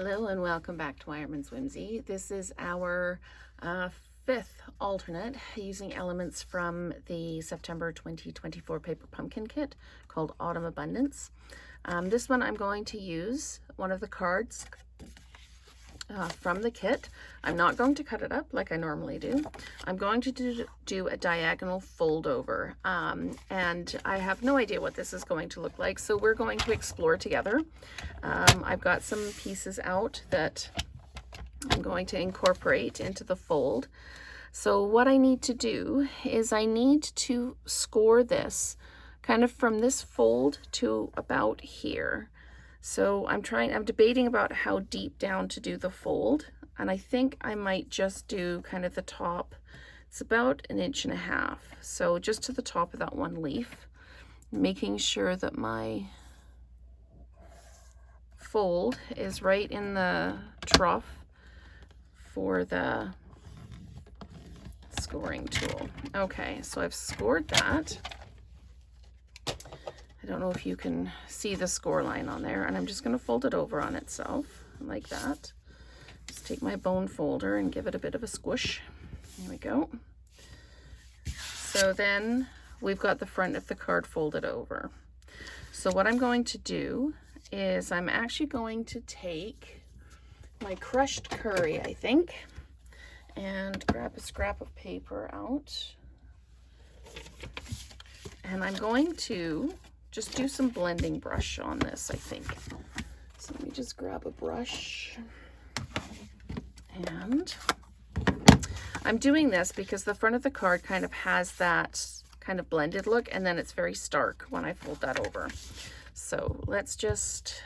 Hello and welcome back to Wireman's Whimsy. This is our fifth alternate using elements from the September 2024 paper pumpkin kit called Autumn Abundance. This one I'm going to use one of the cards from the kit. I'm not going to cut it up like I normally do. I'm going to do a diagonal fold over, and I have no idea what this is going to look like, so we're going to explore together. I've got some pieces out that I'm going to incorporate into the fold. So what I need to do is I need to score this kind of from this fold to about here. So I'm debating about how deep down to do the fold, and I think I might just do kind of the top. It's about 1.5 inches, so just to the top of that one leaf, making sure that my fold is right in the trough for the scoring tool. Okay, so I've scored that. I don't know if you can see the score line on there, and I'm just going to fold it over on itself like that. Just take my bone folder and give it a bit of a squish. There we go. So then we've got the front of the card folded over. So what I'm going to do is I'm actually going to take my crushed curry, I think, and grab a scrap of paper out. And I'm going to just do some blending brush on this, I think. So let me just grab a brush. And I'm doing this because the front of the card kind of has that kind of blended look, and then it's very stark when I fold that over. So let's just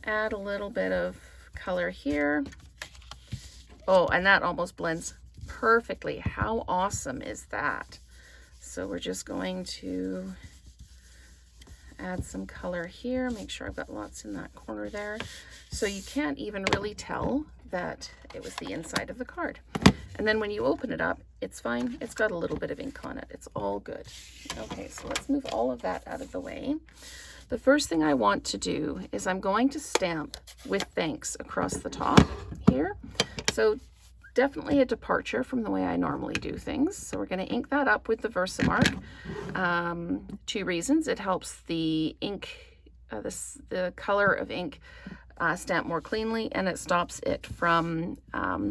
add a little bit of color here. Oh, and that almost blends perfectly. How awesome is that? So we're just going to add some color here, make sure I've got lots in that corner there. So you can't even really tell that it was the inside of the card. And then when you open it up, it's fine. It's got a little bit of ink on it. It's all good. Okay, so let's move all of that out of the way. The first thing I want to do is I'm going to stamp with thanks across the top here. So definitely a departure from the way I normally do things. So we're going to ink that up with the Versamark. 2 reasons. It helps the ink, the color of ink stamp more cleanly, and it stops it from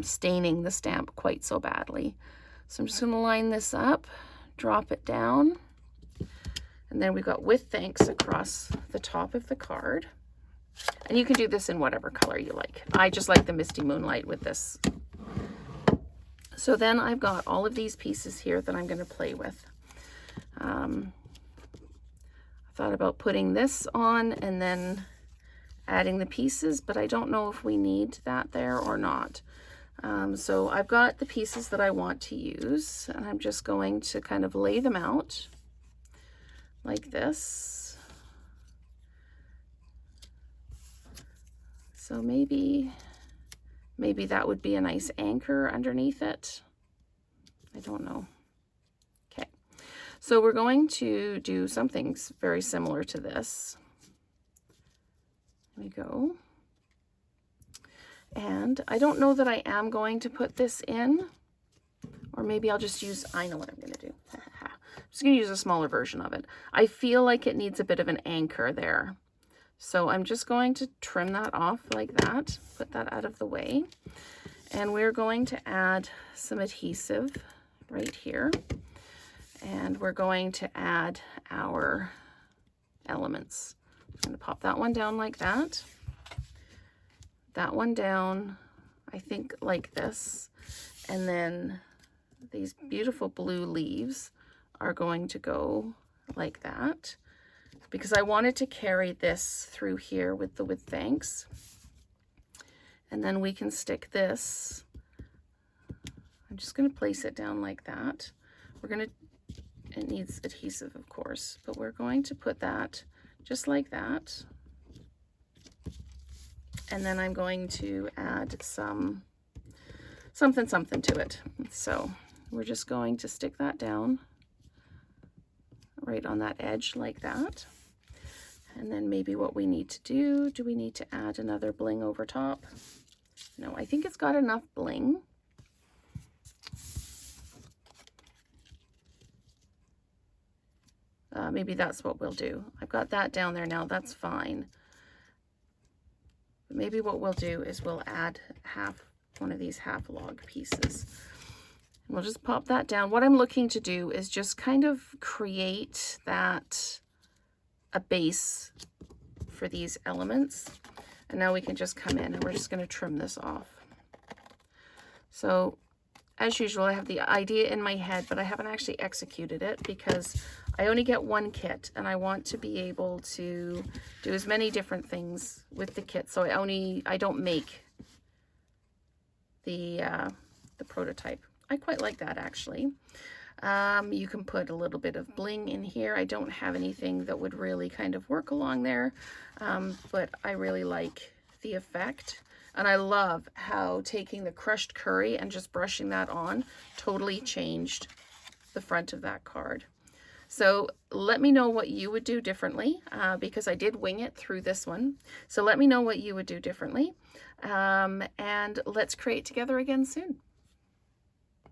staining the stamp quite so badly. So I'm just going to line this up, drop it down, and then we've got with thanks across the top of the card. And you can do this in whatever color you like. I just like the Misty Moonlight with this. So then I've got all of these pieces here that I'm going to play with. I thought about putting this on and then adding the pieces, but I don't know if we need that there or not. So I've got the pieces that I want to use, and I'm just going to kind of lay them out like this. So maybe that would be a nice anchor underneath it. I don't know. Okay, so we're going to do something very similar to this. There we go. And I don't know that I am going to put this in, or maybe I'll just use, I know what I'm going to do. I'm just going to use a smaller version of it. I feel like it needs a bit of an anchor there. So I'm just going to trim that off like that, put that out of the way. And we're going to add some adhesive right here. And we're going to add our elements. I'm going to pop that one down like that. That one down, I think like this. And then these beautiful blue leaves are going to go like that, because I wanted to carry this through here with the with thanks. And then we can stick this. I'm just going to place it down like that. It needs adhesive, of course, but we're going to put that just like that. And then I'm going to add something to it. So we're just going to stick that down right on that edge like that. And then maybe what we need to do we need to add another bling over top? No, I think it's got enough bling. Maybe that's what we'll do. I've got that down there now, that's fine. But maybe what we'll do is we'll add one of these half log pieces. And we'll just pop that down. What I'm looking to do is just kind of create a base for these elements. And now we can just come in and we're just going to trim this off. So as usual, I have the idea in my head, but I haven't actually executed it because I only get one kit and I want to be able to do as many different things with the kit. So I don't make the prototype. I quite like that actually. You can put a little bit of bling in here. I don't have anything that would really kind of work along there, but I really like the effect. And I love how taking the crushed curry and just brushing that on totally changed the front of that card. So let me know what you would do differently, because I did wing it through this one. So let me know what you would do differently, and let's create together again soon.